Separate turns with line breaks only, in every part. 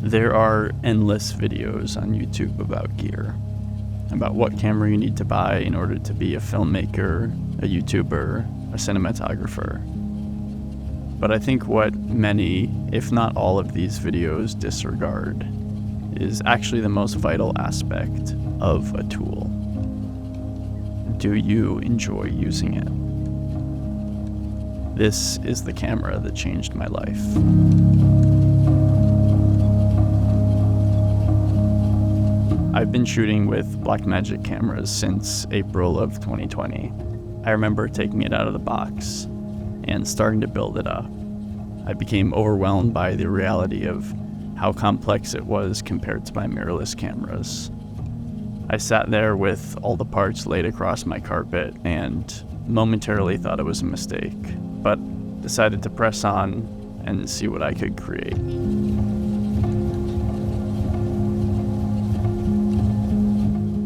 There are endless videos on YouTube about gear, about what camera you need to buy in order to be a filmmaker, a YouTuber, a cinematographer. But I think what many, if not all of these videos disregard is actually the most vital aspect of a tool. Do you enjoy using it? This is the camera that changed my life. I've been shooting with Blackmagic cameras since April of 2020. I remember taking it out of the box and starting to build it up. I became overwhelmed by the reality of how complex it was compared to my mirrorless cameras. I sat there with all the parts laid across my carpet and momentarily thought it was a mistake, but decided to press on and see what I could create.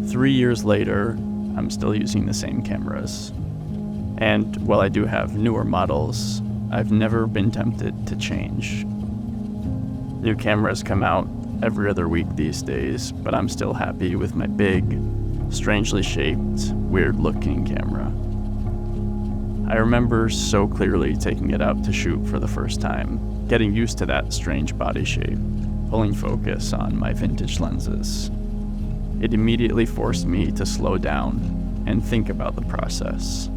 3 years later, I'm still using the same cameras. And while I do have newer models, I've never been tempted to change. New cameras come out every other week these days, but I'm still happy with my big, strangely shaped, weird-looking camera. I remember so clearly taking it out to shoot for the first time, getting used to that strange body shape, pulling focus on my vintage lenses. It immediately forced me to slow down and think about the process.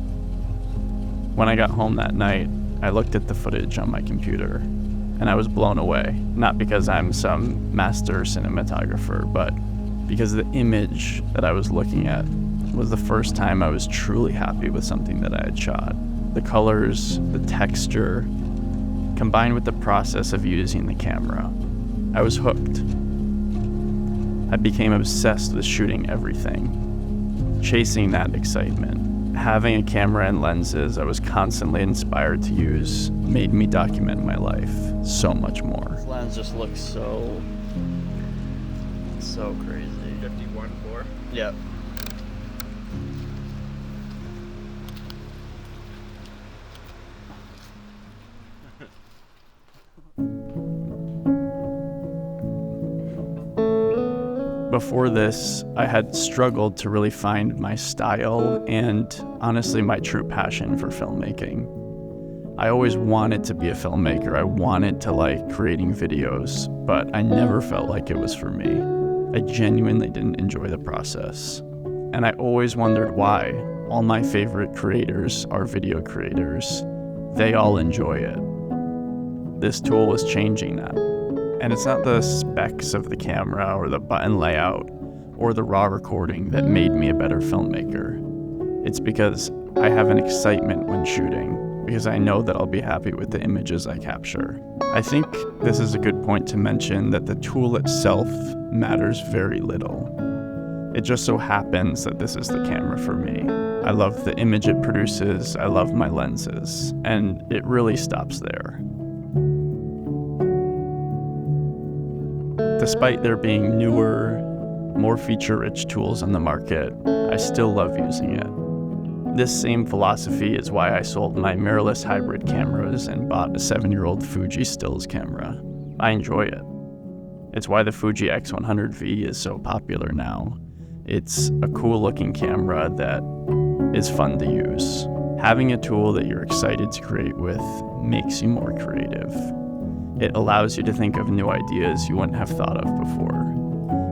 When I got home that night, I looked at the footage on my computer, and I was blown away, not because I'm some master cinematographer, but because the image that I was looking at was the first time I was truly happy with something that I had shot. The colors, the texture, combined with the process of using the camera, I was hooked. I became obsessed with shooting everything, chasing that excitement. Having a camera and lenses I was constantly inspired to use made me document my life so much more. This lens just looks so crazy.
51.4?
Yep. Before this, I had struggled to really find my style and, honestly, my true passion for filmmaking. I always wanted to be a filmmaker. I wanted to like creating videos, but I never felt like it was for me. I genuinely didn't enjoy the process. And I always wondered why. All my favorite creators are video creators. They all enjoy it. This tool was changing that. And it's not the specs of the camera or the button layout or the raw recording that made me a better filmmaker. It's because I have an excitement when shooting, because I know that I'll be happy with the images I capture. I think this is a good point to mention that the tool itself matters very little. It just so happens that this is the camera for me. I love the image it produces, I love my lenses, and it really stops there. Despite there being newer, more feature-rich tools on the market, I still love using it. This same philosophy is why I sold my mirrorless hybrid cameras and bought a 7-year-old Fuji stills camera. I enjoy it. It's why the Fuji X100V is so popular now. It's a cool-looking camera that is fun to use. Having a tool that you're excited to create with makes you more creative. It allows you to think of new ideas you wouldn't have thought of before.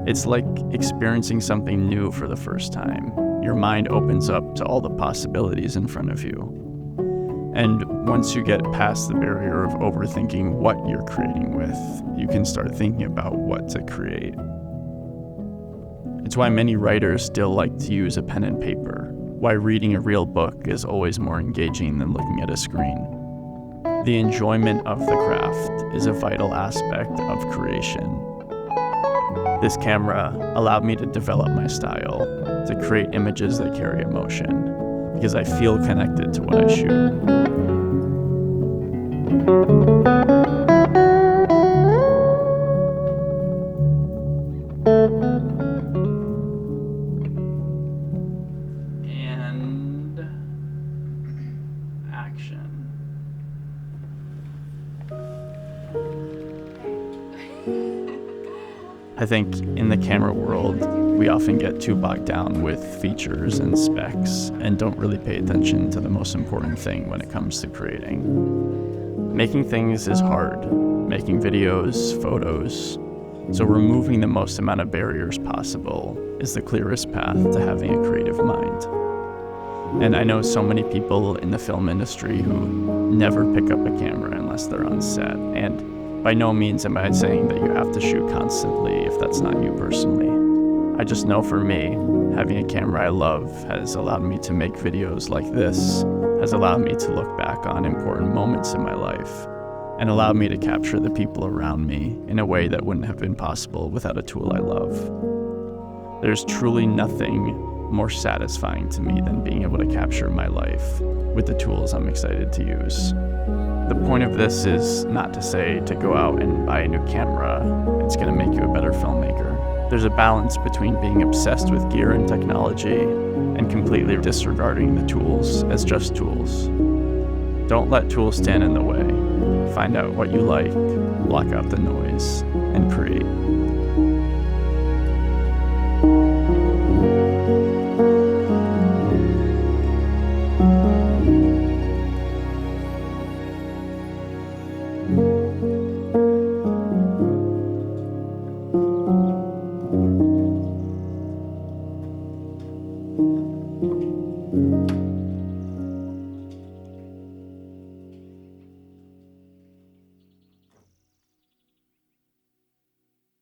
It's like experiencing something new for the first time. Your mind opens up to all the possibilities in front of you. And once you get past the barrier of overthinking what you're creating with, you can start thinking about what to create. It's why many writers still like to use a pen and paper, why reading a real book is always more engaging than looking at a screen. The enjoyment of the craft is a vital aspect of creation. This camera allowed me to develop my style, to create images that carry emotion, because I feel connected to what I shoot. And action. I think in the camera world, we often get too bogged down with features and specs and don't really pay attention to the most important thing when it comes to creating. Making things is hard, making videos, photos, so removing the most amount of barriers possible is the clearest path to having a creative mind. And I know so many people in the film industry who never pick up a camera unless they're on set, and by no means am I saying that you have to shoot constantly if that's not you personally. I just know for me, having a camera I love has allowed me to make videos like this, has allowed me to look back on important moments in my life, and allowed me to capture the people around me in a way that wouldn't have been possible without a tool I love. There's truly nothing more satisfying to me than being able to capture my life with the tools I'm excited to use. The point of this is not to say to go out and buy a new camera. It's going to make you a better filmmaker. There's a balance between being obsessed with gear and technology and completely disregarding the tools as just tools. Don't let tools stand in the way. Find out what you like, block out the noise, and create.